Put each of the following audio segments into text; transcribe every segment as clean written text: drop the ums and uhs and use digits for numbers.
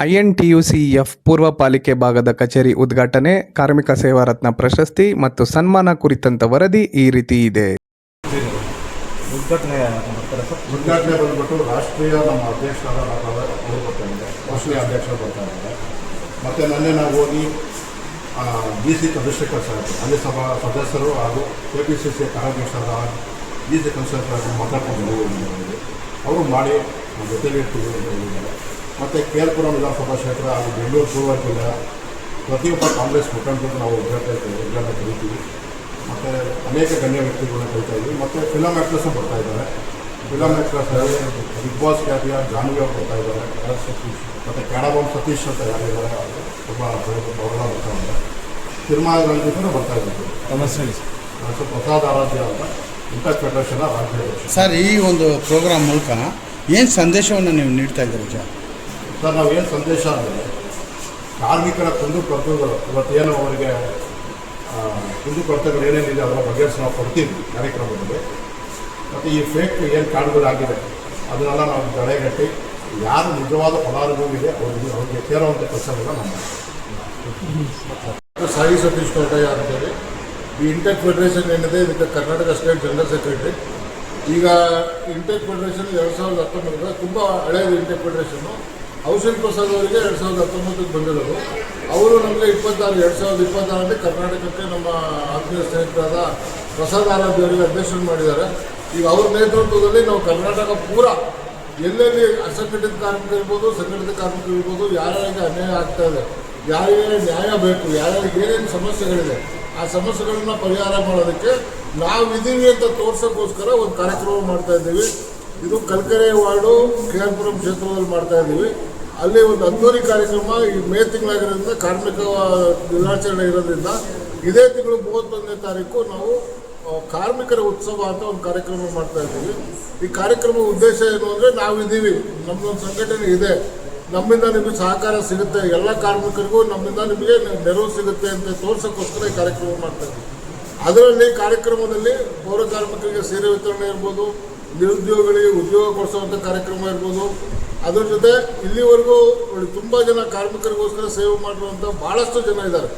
ಐಎನ್ಟಿಯುಸಿಎಫ್ ಪೂರ್ವ ಪಾಲಿಕೆ ಭಾಗದ ಕಚೇರಿ ಉದ್ಘಾಟನೆ, ಕಾರ್ಮಿಕ ಸೇವಾ ರತ್ನ ಪ್ರಶಸ್ತಿ ಮತ್ತು ಸನ್ಮಾನ ಕುರಿತಂತ ವರದಿ ಈ ರೀತಿ ಇದೆ. ಉದ್ಘಾಟನೆ ಬಂದ್ಬಿಟ್ಟು ರಾಷ್ಟ್ರೀಯ ನಮ್ಮ ಅಧ್ಯಕ್ಷರಾದ ಅವರು ಬರ್ತಾಯಿದ್ದಾರೆ, ರಾಷ್ಟ್ರೀಯ ಅಧ್ಯಕ್ಷರು ಬರ್ತಾ ಇದ್ದಾರೆ. ಮತ್ತು ನನ್ನೆ ನಾವು ಹೋಗಿ BC ಚಂದ್ರಶೇಖರ್ ಸಾಹೇಬ್ ಅಲ್ಲಿ ಸದಸ್ಯರು ಹಾಗೂ KPCC ಕಾರ್ಯಾಧ್ಯಕ್ಷರಾದ BC ಚಂದ್ರಶೇಖರ್ ಮಾತಾಡ್ಕೊಂಡು ಅವರು ಮಾಡಿ ಜೊತೆಗೆ ಇರ್ತೀವಿ ಅಂತ ಹೇಳಿದ್ದಾರೆ. ಮತ್ತು KR ಪುರಂ ವಿಧಾನಸಭಾ ಕ್ಷೇತ್ರ ಹಾಗೂ ಬೆಂಗಳೂರು ಪೂರ್ವ ಜಿಲ್ಲೆಯ ಪ್ರತಿಯೊಬ್ಬ ಕಾಂಗ್ರೆಸ್ ಮುಖಂಡರು ನಾವು ಉದ್ಘಾಟನೆ ಕರೀತೀವಿ. ಮತ್ತು ಅನೇಕ ಗಣ್ಯ ವ್ಯಕ್ತಿಗಳನ್ನ ಕರೀತಾ ಇದ್ವಿ. ಮತ್ತು ಫಿಲಮ್ ಆ್ಯಕ್ಟ್ರೆಸ್ಸು ಬರ್ತಾ ಇದ್ದಾರೆ. ಫಿಲಮ್ ಆ್ಯಕ್ಟ್ರೆಸ್ ಬಿಗ್ ಬಾಸ್ ಖ್ಯಾತಿಯ ಜಾನ್ವಿ ಅವರು ಬರ್ತಾ ಇದ್ದಾರೆ. ಮತ್ತು ಕ್ಯಾಡಬಾಮ್ ಸತೀಶ್ ಅಂತ ಯಾರಿದ್ದಾರೆ ತುಂಬ ಅವರೆಲ್ಲ ಬರ್ತಾ ಇದ್ದಾರೆ. ತಿರುಮಲ ರಂಜಿತರು ಬರ್ತಾ ಇದ್ದಾರೆ. ಪ್ರಸಾದ್ ಆರಾಧ್ಯ ಅಂತ ಇಂಟರ್ ಫೆಡರೇಷನ್ ರಾಜ್ಯಾಧ್ಯಕ್ಷ. ಸರ್, ಈ ಒಂದು ಪ್ರೋಗ್ರಾಮ್ ಮೂಲಕ ಏನು ಸಂದೇಶವನ್ನು ನೀವು ನೀಡ್ತಾ ಇದ್ದೀರಿ ಸರ್? ನಾವೇನು ಸಂದೇಶ ಅಂದರೆ, ಕಾರ್ಮಿಕರ ಕುಂದುಕೊರತೆಗಳು ಇವತ್ತೇನು ಅವರಿಗೆ ಕುಂದುಕೊರತೆಗಳು ಏನೇನಿದೆ ಅದರ ಬಗ್ಗೆ ನಾವು ಕೊಡ್ತೀವಿ ಕಾರ್ಯಕ್ರಮದಲ್ಲಿ. ಮತ್ತು ಈ ಫೇಕ್ ಏನು ಕಾರ್ಡ್ಗಳಾಗಿದೆ ಅದನ್ನೆಲ್ಲ ನಾವು ತಡೆಗಟ್ಟಿ ಯಾರು ನಿಜವಾದ ಫಲಾನುಭವಿದೆ ಅವ್ರಿಗೆ ಸೇರುವಂಥ ಕೆಲಸಗಳನ್ನ ನಾವು ಮಾಡ್ತೀವಿ. ಸಾಯಿ ಸತೀಶ್ ಕೋಟಯ್ಯ ಅಂತೇಳಿ ಈ ಇಂಟೆಕ್ ಫೆಡರೇಷನ್ ಏನಿದೆ ಇದಕ್ಕೆ ಕರ್ನಾಟಕ ಸ್ಟೇಟ್ ಜನರಲ್ ಸೆಕ್ರೆಟರಿ. ಈಗ ಇಂಟೆಕ್ ಫೆಡರೇಷನ್ 2019 ತುಂಬ ಹಳೆಯದು. ಇಂಟೆಕ್ ಫೆಡರೇಷನ್ನು ಔಷಧಿ ಪ್ರಸಾದ್ ಅವರಿಗೆ 2019 ಬಂದಿರೋದು. ಅವರು ನಮಗೆ 2026 ಕರ್ನಾಟಕಕ್ಕೆ ನಮ್ಮ ಆತ್ಮೀಯ ಸ್ನೇಹಿತರಾದ ಪ್ರಸಾದ್ ಆರಾಧ್ಯ ಅವರಿಗೆ ಅಧ್ಯಕ್ಷರು ಮಾಡಿದ್ದಾರೆ. ಈಗ ಅವ್ರ ನೇತೃತ್ವದಲ್ಲಿ ನಾವು ಕರ್ನಾಟಕ ಪೂರ ಎಲ್ಲೆಲ್ಲಿ ಅಸಂಘಟಿತ ಕಾರ್ಮಿಕರು ಇರ್ಬೋದು, ಸಂಘಟಿತ ಕಾರ್ಮಿಕರು ಇರ್ಬೋದು, ಯಾರ್ಯಾರಿಗೆ ಅನ್ಯಾಯ ಆಗ್ತಾ ಇದೆ, ಯಾರಿಗೆ ನ್ಯಾಯ ಬೇಕು, ಯಾರ್ಯಾರಿಗೆ ಏನೇನು ಸಮಸ್ಯೆಗಳಿದೆ ಆ ಸಮಸ್ಯೆಗಳನ್ನ ಪರಿಹಾರ ಮಾಡೋದಕ್ಕೆ ನಾವಿದ್ದೀವಿ ಅಂತ ತೋರ್ಸೋಕ್ಕೋಸ್ಕರ ಒಂದು ಕಾರ್ಯಕ್ರಮ ಮಾಡ್ತಾ ಇದ್ದೀವಿ. ಇದು ಕಲ್ಕೆರೆ ವಾರ್ಡು KR ಪುರಂ ಕ್ಷೇತ್ರದಲ್ಲಿ ಮಾಡ್ತಾ ಇದ್ದೀವಿ. ಅಲ್ಲಿ ಒಂದು ಅದ್ದೂರಿ ಕಾರ್ಯಕ್ರಮ ಈ ಮೇ ತಿಂಗಳಾಗಿರೋದ್ರಿಂದ, ಕಾರ್ಮಿಕ ದಿನಾಚರಣೆ ಇರೋದ್ರಿಂದ ಇದೇ ತಿಂಗಳು 31ನೇ ತಾರೀಕು ನಾವು ಕಾರ್ಮಿಕರ ಉತ್ಸವ ಅಂತ ಒಂದು ಕಾರ್ಯಕ್ರಮ ಮಾಡ್ತಾ ಇದ್ದೀವಿ. ಈ ಕಾರ್ಯಕ್ರಮ ಉದ್ದೇಶ ಏನು ಅಂದರೆ, ನಾವಿದ್ದೀವಿ, ನಮ್ಮದೊಂದು ಸಂಘಟನೆ ಇದೆ, ನಮ್ಮಿಂದ ನಿಮಗೆ ಸಹಕಾರ ಸಿಗುತ್ತೆ, ಎಲ್ಲ ಕಾರ್ಮಿಕರಿಗೂ ನಮ್ಮಿಂದ ನಿಮಗೆ ನೆರವು ಸಿಗುತ್ತೆ ಅಂತ ತೋರ್ಸೋಕ್ಕೋಸ್ಕರ ಈ ಕಾರ್ಯಕ್ರಮ ಮಾಡ್ತಾ ಇದ್ದೀವಿ. ಅದರಲ್ಲಿ ಕಾರ್ಯಕ್ರಮದಲ್ಲಿ ಪೌರ ಕಾರ್ಮಿಕರಿಗೆ ಸೀರೆ ವಿತರಣೆ ಇರ್ಬೋದು, ನಿರುದ್ಯೋಗಿಗಳಿಗೆ ಉದ್ಯೋಗ ಕೊಡಿಸುವಂಥ ಕಾರ್ಯಕ್ರಮ ಇರ್ಬೋದು. ಅದ್ರ ಜೊತೆ ಇಲ್ಲಿವರೆಗೂ ತುಂಬ ಜನ ಕಾರ್ಮಿಕರಿಗೋಸ್ಕರ ಸೇವೆ ಮಾಡಿರುವಂಥ ಭಾಳಷ್ಟು ಜನ ಇದ್ದಾರೆ.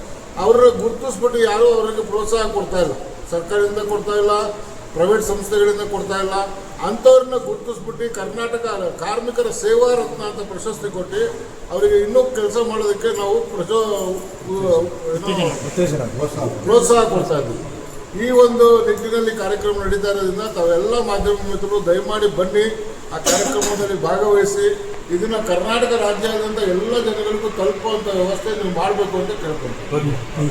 ಅವ್ರನ್ನ ಗುರುತಿಸ್ಬಿಟ್ಟು ಯಾರೂ ಅವರಿಗೆ ಪ್ರೋತ್ಸಾಹ ಕೊಡ್ತಾ ಇಲ್ಲ, ಸರ್ಕಾರದಿಂದ ಕೊಡ್ತಾ ಇಲ್ಲ, ಪ್ರೈವೇಟ್ ಸಂಸ್ಥೆಗಳಿಂದ ಕೊಡ್ತಾ ಇಲ್ಲ. ಅಂಥವ್ರನ್ನ ಗುರುತಿಸ್ಬಿಟ್ಟು ಕರ್ನಾಟಕ ಕಾರ್ಮಿಕರ ಸೇವಾ ರತ್ನ ಅಂತ ಪ್ರಶಸ್ತಿ ಕೊಟ್ಟು ಅವರಿಗೆ ಇನ್ನೂ ಕೆಲಸ ಮಾಡೋದಕ್ಕೆ ನಾವು ಪ್ರೋತ್ಸಾಹ ಕೊಡ್ತಾ ಇದ್ದೀವಿ. ಈ ಒಂದು ನಿಟ್ಟಿನಲ್ಲಿ ಕಾರ್ಯಕ್ರಮ ನಡೀತಾ ಇರೋದ್ರಿಂದ ತಾವೆಲ್ಲ ಮಾಧ್ಯಮ ಮಿತ್ರರು ದಯಮಾಡಿ ಬನ್ನಿ, ಆ ಕಾರ್ಯಕ್ರಮದಲ್ಲಿ ಭಾಗವಹಿಸಿ ಇದನ್ನು ಕರ್ನಾಟಕ ರಾಜ್ಯಾದ್ಯಂತ ಎಲ್ಲ ಜನಗಳಿಗೂ ತಲುಪುವಂಥ ವ್ಯವಸ್ಥೆ ನೀವು ಮಾಡಬೇಕು ಅಂತ ಕೇಳ್ಕೊಳ್ತೀವಿ.